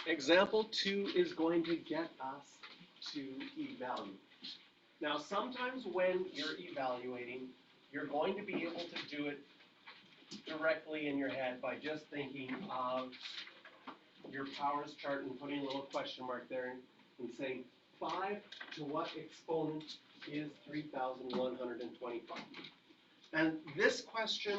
Example 2 is going to get us to evaluate. Now, sometimes when you're evaluating, you're going to be able to do it directly in your head by just thinking of your powers chart and putting a little question mark there and saying 5 to what exponent is 3,125? And this question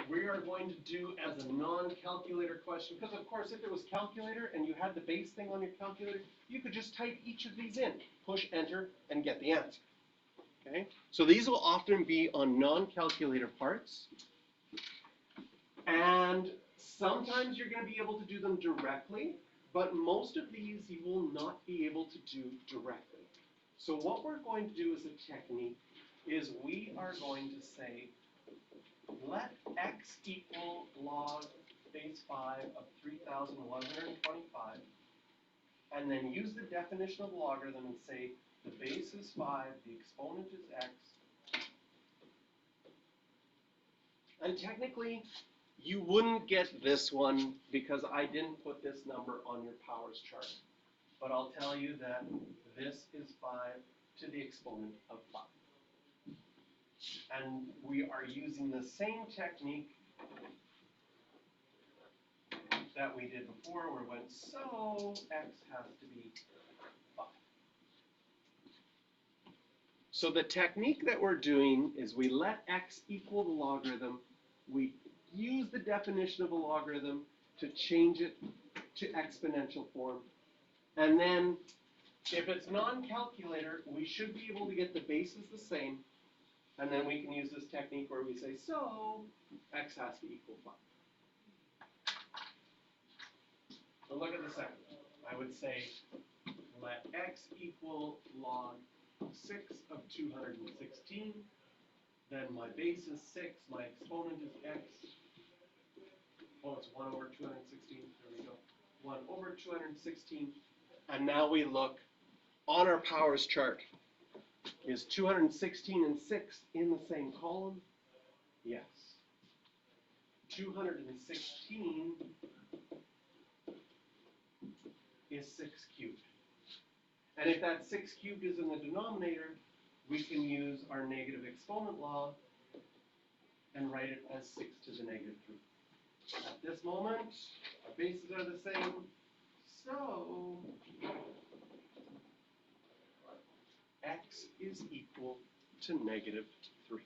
we are going to do as a non-calculator question, because of course if it was calculator and you had the base thing on your calculator, you could just type each of these in, push enter, and get the answer. Okay? So these will often be on non-calculator parts, and sometimes you're going to be able to do them directly, but most of these you will not be able to do directly. So what we're going to do as a technique is we are going to say, let x equal log base 5 of 3,125, and then use the definition of logarithm and say the base is 5, the exponent is x. And technically, you wouldn't get this one because I didn't put this number on your powers chart. But I'll tell you that this is 5 to the exponent of 5. And we are using the same technique that we did before, where we went, so x has to be 5. So the technique that we're doing is we let x equal the logarithm. We use the definition of a logarithm to change it to exponential form. And then if it's non-calculator, we should be able to get the bases the same. And then we can use this technique where we say, so x has to equal 5. So look at the second. I would say, let x equal log 6 of 216. Then my base is 6. My exponent is x. Oh, it's 1 over 216. There we go. 1 over 216. And now we look on our powers chart. Is 216 and 6 in the same column? Yes. 216 is 6 cubed. And if that 6 cubed is in the denominator, we can use our negative exponent law and write it as 6 to the negative 3. At this moment, our bases are the same, so x is equal to negative 3.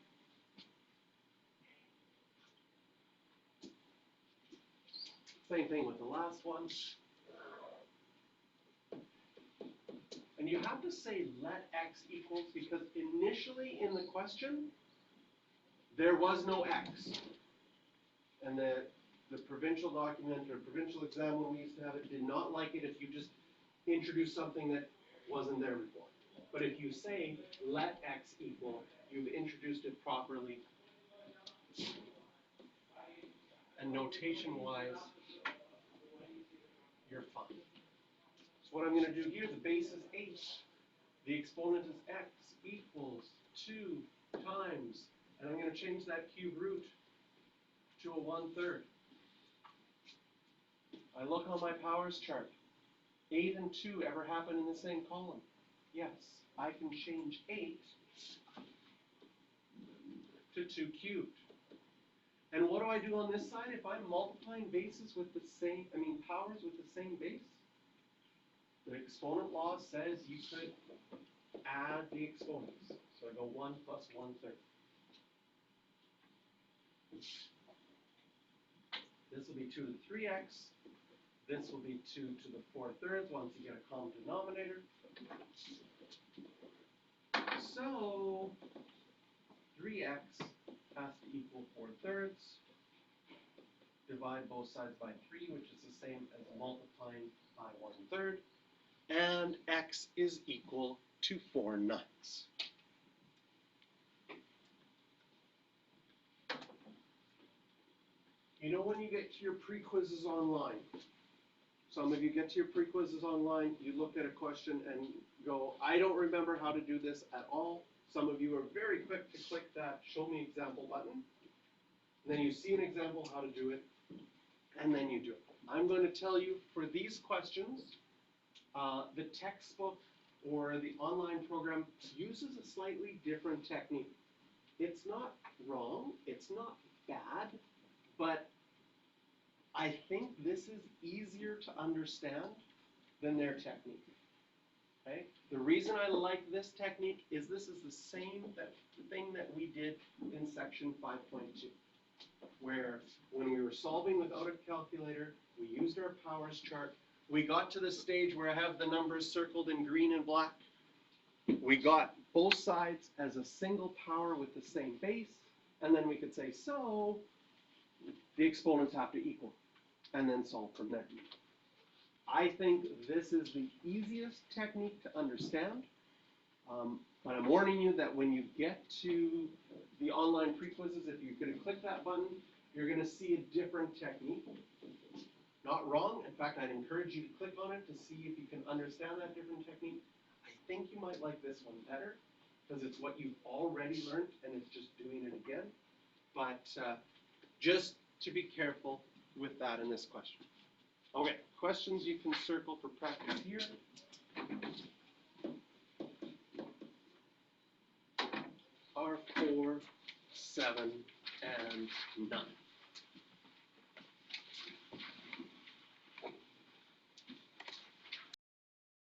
Same thing with the last one. And you have to say let x equals because initially in the question, there was no x. And the provincial document or provincial exam when we used to have it did not like it if you just introduced something that wasn't there before. But if you say let x equal, you've introduced it properly. And notation-wise, you're fine. So what I'm going to do here, the base is 8. The exponent is x equals 2 times, and I'm going to change that cube root to a 1/3. I look on my powers chart. 8 and 2 ever happen in the same column? Yes, I can change 8 to 2 cubed. And what do I do on this side? If I'm multiplying bases with the same, powers with the same base, the exponent law says you could add the exponents. So I go 1 plus 1/3. This will be 2 to the 3x. This will be 2 to the 4/3 once you get a common denominator. So 3x has to equal 4/3. Divide both sides by 3, which is the same as multiplying by 1/3. And x is equal to 4/9. You know when you get to your pre-quizzes online, some of you get to your pre-quizzes online, you look at a question and go, I don't remember how to do this at all. Some of you are very quick to click that show me example button. And then you see an example how to do it, and then you do it. I'm going to tell you for these questions, the textbook or the online program uses a slightly different technique. It's not wrong, it's not bad, but I think this is easier to understand than their technique. Okay? The reason I like this technique is this is the same thing that we did in section 5.2, where when we were solving without a calculator, we used our powers chart. We got to the stage where I have the numbers circled in green and black. We got both sides as a single power with the same base, and then we could say, so the exponents have to equal, and then solve from there. I think this is the easiest technique to understand, but I'm warning you that when you get to the online pre-quizzes, if you're going to click that button, you're going to see a different technique. Not wrong. In fact, I'd encourage you to click on it to see if you can understand that different technique. I think you might like this one better because it's what you've already learned and it's just doing it again. But just to be careful with that in this question. Okay, questions you can circle for practice here. Are 4, 7, and 9.